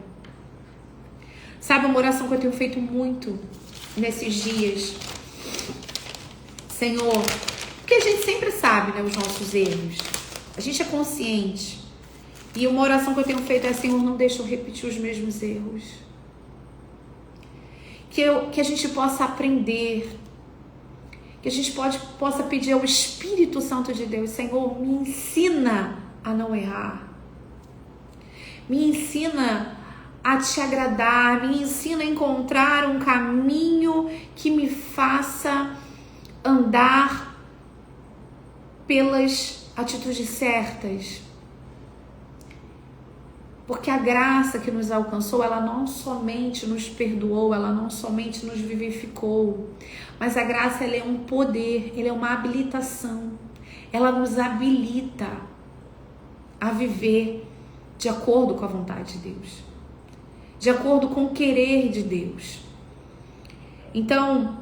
Sabe, uma oração que eu tenho feito muito nesses dias? Senhor, porque a gente sempre sabe, né, os nossos erros. A gente é consciente. E uma oração que eu tenho feito é: Senhor, não deixa eu repetir os mesmos erros. Que a gente possa aprender. Que a gente possa pedir ao Espírito Santo de Deus: Senhor, me ensina a não errar. Me ensina a te agradar. Me ensina a encontrar um caminho que me faça andar pelas atitudes certas. Porque a graça que nos alcançou, ela não somente nos perdoou, ela não somente nos vivificou, mas a graça, ela é um poder, ela é uma habilitação. Ela nos habilita a viver de acordo com a vontade de Deus, de acordo com o querer de Deus. Então,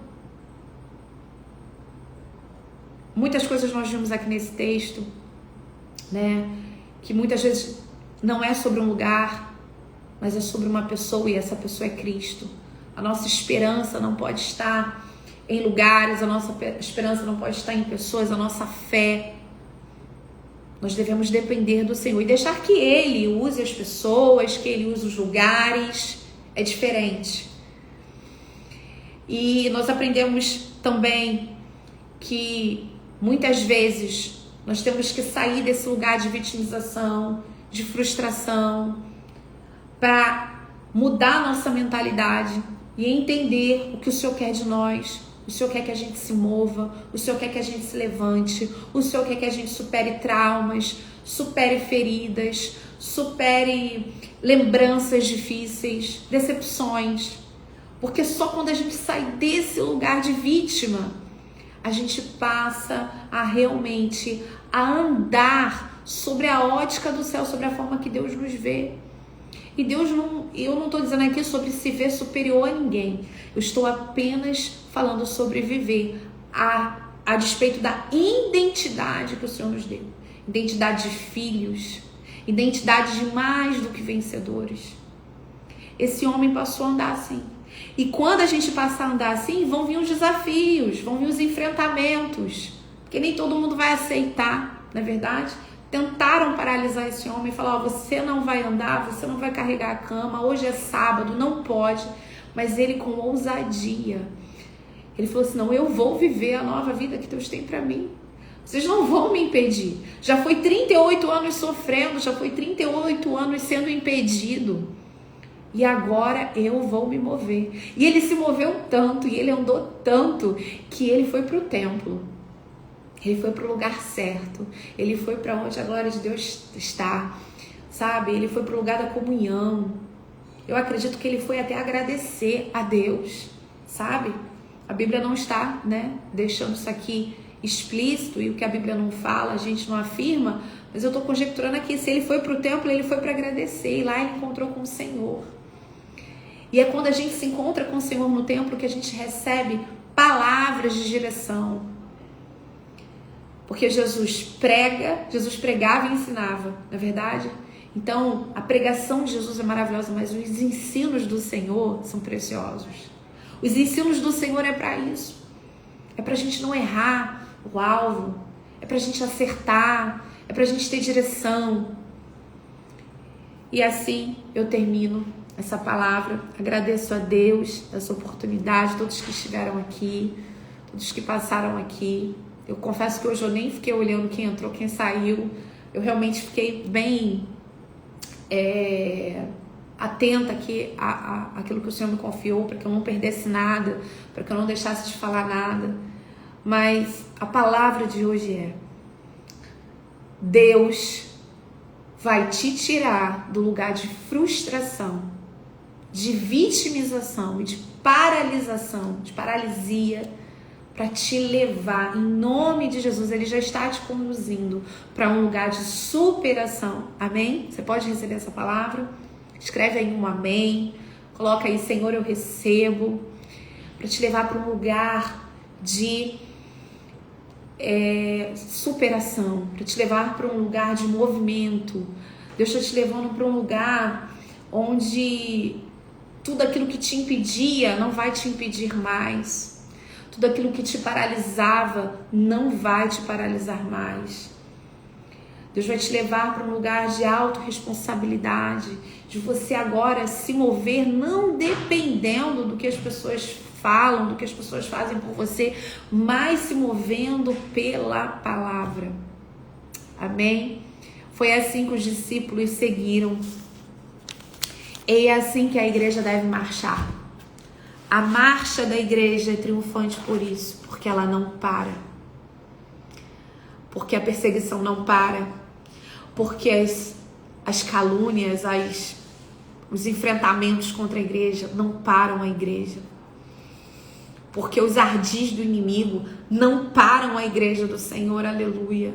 muitas coisas nós vimos aqui nesse texto, né, que muitas vezes não é sobre um lugar, mas é sobre uma pessoa, e essa pessoa é Cristo. A nossa esperança não pode estar em lugares, a nossa esperança não pode estar em pessoas, a nossa fé. Nós devemos depender do Senhor e deixar que Ele use as pessoas, que Ele use os lugares. É diferente. E nós aprendemos também que muitas vezes nós temos que sair desse lugar de vitimização, de frustração, para mudar a nossa mentalidade e entender o que o Senhor quer de nós. O Senhor quer que a gente se mova, o Senhor quer que a gente se levante, o Senhor quer que a gente supere traumas, supere feridas, supere lembranças difíceis, decepções. Porque só quando a gente sai desse lugar de vítima, a gente passa a realmente andar sobre a ótica do céu, sobre a forma que Deus nos vê. E Deus eu não estou dizendo aqui sobre se ver superior a ninguém. Eu estou apenas falando sobre viver a a despeito da identidade que o Senhor nos deu. Identidade de filhos, identidade de mais do que vencedores. Esse homem passou a andar assim. E quando a gente passar a andar assim, vão vir os desafios, vão vir os enfrentamentos. Porque nem todo mundo vai aceitar, não é verdade? Tentaram paralisar esse homem e falar, você não vai andar, você não vai carregar a cama, hoje é sábado, não pode. Mas ele, com ousadia, ele falou assim, não, eu vou viver a nova vida que Deus tem para mim. Vocês não vão me impedir. Já foi 38 anos sofrendo, já foi 38 anos sendo impedido. E agora eu vou me mover. E ele se moveu tanto, e ele andou tanto, que ele foi para o templo. Ele foi para o lugar certo. Ele foi para onde a glória de Deus está. Sabe? Ele foi para o lugar da comunhão. Eu acredito que ele foi até agradecer a Deus. Sabe? A Bíblia não está, né, deixando isso aqui explícito. E o que a Bíblia não fala, a gente não afirma. Mas eu estou conjecturando aqui. Se ele foi para o templo, ele foi para agradecer. E lá ele encontrou com o Senhor. E é quando a gente se encontra com o Senhor no templo que a gente recebe palavras de direção. Porque Jesus pregava e ensinava, não é verdade? Então, a pregação de Jesus é maravilhosa, mas os ensinos do Senhor são preciosos. Os ensinos do Senhor é para isso. É para a gente não errar o alvo. É para a gente acertar. É para a gente ter direção. E assim eu termino essa palavra. Agradeço a Deus essa oportunidade, todos que estiveram aqui, todos que passaram aqui. Eu confesso que hoje eu nem fiquei olhando quem entrou, quem saiu. Eu realmente fiquei bem atenta aqui àquilo que o Senhor me confiou, para que eu não perdesse nada, para que eu não deixasse de falar nada. Mas a palavra de hoje é: Deus vai te tirar do lugar de frustração, de vitimização e de paralisação, de paralisia, para te levar, em nome de Jesus. Ele já está te conduzindo para um lugar de superação. Amém? Você pode receber essa palavra? Escreve aí um amém. Coloca aí, Senhor, eu recebo. Para te levar para um lugar de superação. Para te levar para um lugar de movimento. Deus está te levando para um lugar onde tudo aquilo que te impedia não vai te impedir mais. Tudo aquilo que te paralisava não vai te paralisar mais. Deus vai te levar para um lugar de autorresponsabilidade, de você agora se mover não dependendo do que as pessoas falam, do que as pessoas fazem por você, mas se movendo pela palavra. Amém? Foi assim que os discípulos seguiram. E é assim que a igreja deve marchar. A marcha da igreja é triunfante por isso, porque ela não para. Porque a perseguição não para. Porque as calúnias, os enfrentamentos contra a igreja não param a igreja. Porque os ardis do inimigo não param a igreja do Senhor, aleluia.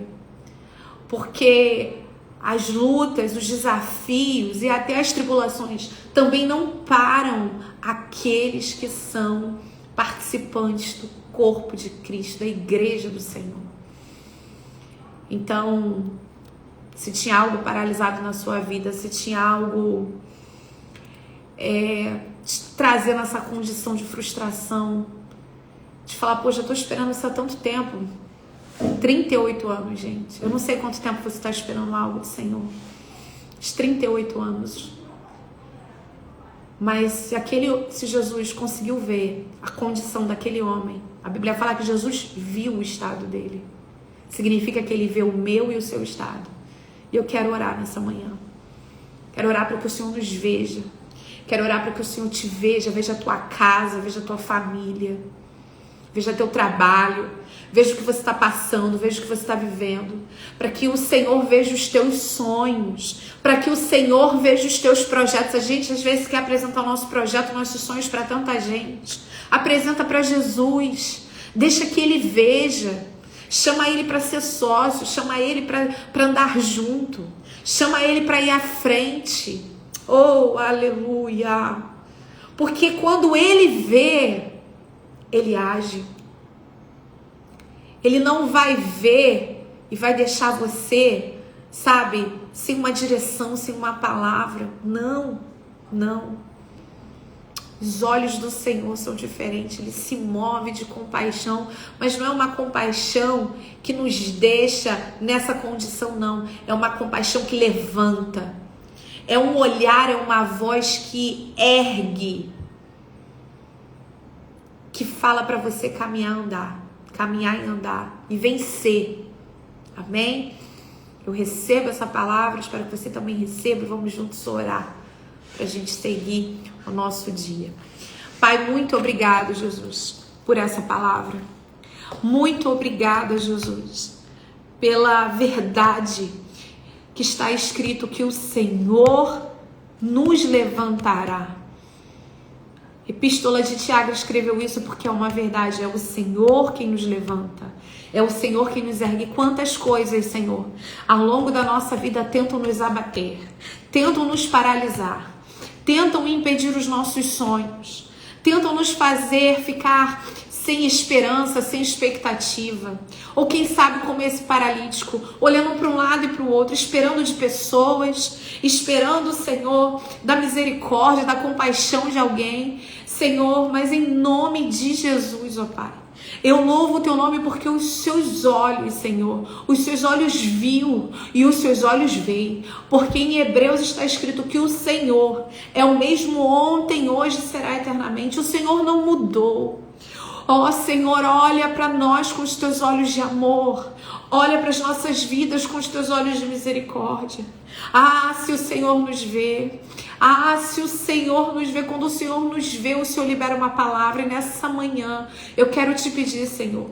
Porque as lutas, os desafios e até as tribulações também não param aqueles que são participantes do corpo de Cristo, da igreja do Senhor. Então, se tinha algo paralisado na sua vida, se tinha algo te trazendo essa condição de frustração, de falar, pô, já estou esperando isso há tanto tempo. 38 anos, gente. Eu não sei quanto tempo você está esperando algo do Senhor. Os 38 anos. Mas se Jesus conseguiu ver a condição daquele homem, a Bíblia fala que Jesus viu o estado dele. Significa que ele vê o meu e o seu estado. E eu quero orar nessa manhã. Quero orar para que o Senhor nos veja. Quero orar para que o Senhor te veja, veja a tua casa, veja a tua família, veja teu trabalho, veja o que você está passando, veja o que você está vivendo, para que o Senhor veja os teus sonhos, para que o Senhor veja os teus projetos. A gente às vezes quer apresentar o nosso projeto, nossos sonhos para tanta gente. Apresenta para Jesus, deixa que Ele veja, chama Ele para ser sócio, chama Ele para andar junto, chama Ele para ir à frente. Oh, aleluia! Porque quando Ele vê, Ele age. Ele não vai ver e vai deixar você, sabe, sem uma direção, sem uma palavra. Não, não. Os olhos do Senhor são diferentes. Ele se move de compaixão, mas não é uma compaixão que nos deixa nessa condição, não. É uma compaixão que levanta. É um olhar, é uma voz que ergue, que fala para você caminhar e andar e vencer. Amém? Eu recebo essa palavra, espero que você também receba e vamos juntos orar para a gente seguir o nosso dia. Pai, muito obrigado, Jesus, por essa palavra. Muito obrigada, Jesus, pela verdade que está escrito que o Senhor nos levantará. Epístola de Tiago escreveu isso porque é uma verdade. É o Senhor quem nos levanta. É o Senhor quem nos ergue. Quantas coisas, Senhor, ao longo da nossa vida tentam nos abater, tentam nos paralisar, tentam impedir os nossos sonhos, tentam nos fazer ficar sem esperança, sem expectativa. Ou quem sabe como esse paralítico, olhando para um lado e para o outro, esperando de pessoas, esperando, Senhor, da misericórdia, da compaixão de alguém. Senhor, mas em nome de Jesus, ó Pai, eu louvo o teu nome porque os seus olhos, Senhor, os seus olhos viu e os seus olhos veem. Porque em Hebreus está escrito que o Senhor é o mesmo ontem, hoje e será eternamente. O Senhor não mudou. Ó Senhor, olha para nós com os teus olhos de amor. Olha para as nossas vidas com os teus olhos de misericórdia. Ah, se o Senhor nos vê. Ah, se o Senhor nos vê. Quando o Senhor nos vê, o Senhor libera uma palavra. E nessa manhã, eu quero te pedir, Senhor,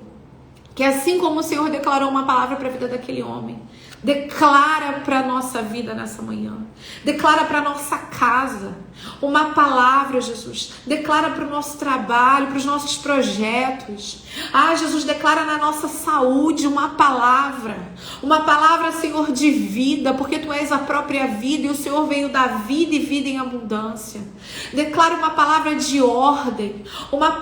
que assim como o Senhor declarou uma palavra para a vida daquele homem, declara para a nossa vida nessa manhã. Declara para a nossa casa uma palavra, Jesus. Declara para o nosso trabalho, para os nossos projetos. Ah, Jesus, declara na nossa saúde uma palavra, Senhor, de vida, porque Tu és a própria vida e o Senhor veio dar vida e vida em abundância. Declara uma palavra de ordem,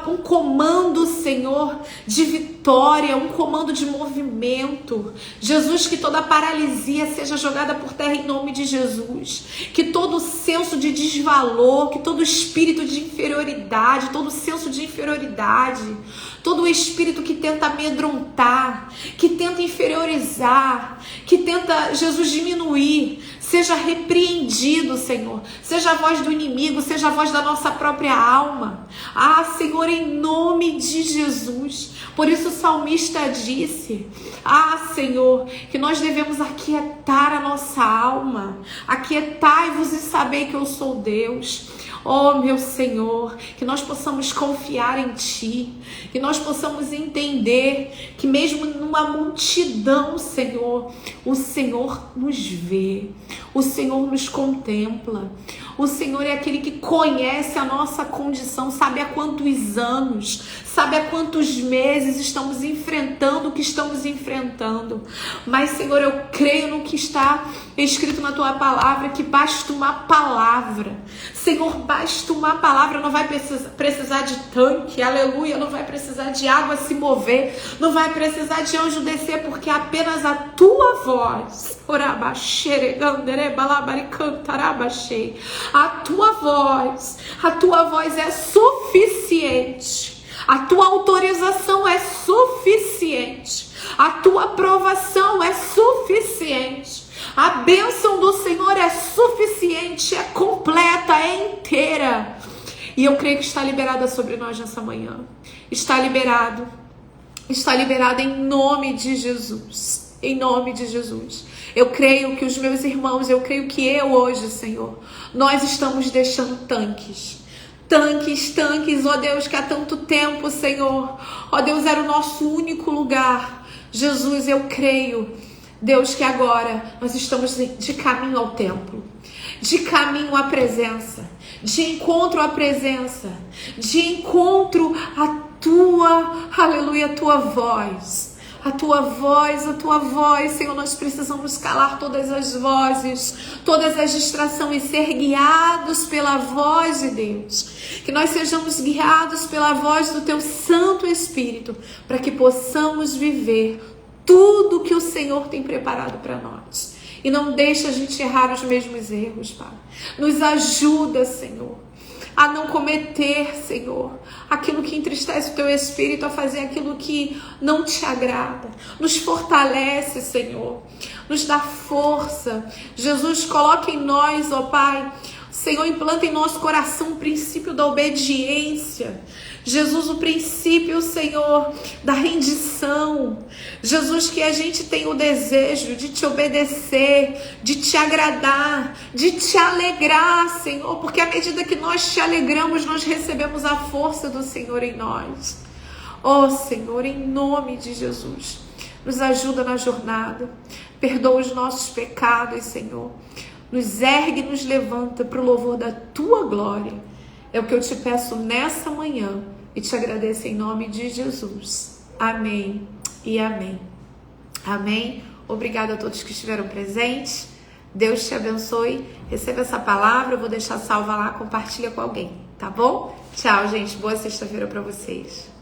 um comando, Senhor, de vitória, um comando de movimento. Jesus, que toda paralisia seja jogada por terra em nome de Jesus. Que todo senso de desvalor, que todo espírito de inferioridade, todo senso de inferioridade, todo espírito que tenta amedrontar, que tenta inferiorizar, que tenta, Jesus, diminuir, seja repreendido, Senhor. Seja a voz do inimigo, seja a voz da nossa própria alma. Ah, Senhor, em nome de Jesus. Por isso o salmista disse, ah, Senhor, que nós devemos aquietar a nossa alma. Aquietai-vos e sabei que eu sou Deus. Oh, meu Senhor, que nós possamos confiar em Ti, que nós possamos entender que mesmo numa multidão, Senhor, o Senhor nos vê, o Senhor nos contempla. O Senhor é aquele que conhece a nossa condição, sabe há quantos anos, sabe há quantos meses estamos enfrentando o que estamos enfrentando. Mas, Senhor, eu creio no que está escrito na Tua palavra, que basta uma palavra. Senhor, basta uma palavra, não vai precisar de tanque, aleluia, não vai precisar de água se mover, não vai precisar de anjo descer, porque apenas a Tua voz, a tua voz é suficiente, a Tua autorização é suficiente, a Tua aprovação é suficiente. A bênção do Senhor é suficiente, é completa, é inteira. E eu creio que está liberada sobre nós nessa manhã. Está liberado em nome de Jesus. Em nome de Jesus. Eu creio que os meus irmãos, eu creio que eu hoje, Senhor, nós estamos deixando tanques, ó Deus, que há tanto tempo, Senhor, ó Deus, era o nosso único lugar. Jesus, eu creio, Deus, que agora nós estamos de caminho ao templo, de caminho à presença, de encontro à presença, de encontro à Tua, aleluia, a Tua voz. a tua voz, Senhor, nós precisamos calar todas as vozes, todas as distrações e ser guiados pela voz de Deus. Que nós sejamos guiados pela voz do teu Santo Espírito, para que possamos viver tudo que o Senhor tem preparado para nós. E não deixa a gente errar os mesmos erros, Pai. Nos ajuda, Senhor, a não cometer, Senhor, aquilo que entristece o teu Espírito, a fazer aquilo que não te agrada. Nos fortalece, Senhor, nos dá força. Jesus, coloca em nós, ó Pai, Senhor, implanta em nosso coração o princípio da obediência. Jesus, o princípio, Senhor, da rendição. Jesus, que a gente tenha o desejo de te obedecer, de te agradar, de te alegrar, Senhor, porque à medida que nós te alegramos, nós recebemos a força do Senhor em nós. Ó Senhor, em nome de Jesus, nos ajuda na jornada, perdoa os nossos pecados, Senhor, nos ergue e nos levanta para o louvor da tua glória. É o que eu te peço nessa manhã e te agradeço em nome de Jesus. Amém e amém. Amém. Obrigada a todos que estiveram presentes. Deus te abençoe. Receba essa palavra, eu vou deixar salva lá, compartilha com alguém, tá bom? Tchau, gente. Boa sexta-feira para vocês.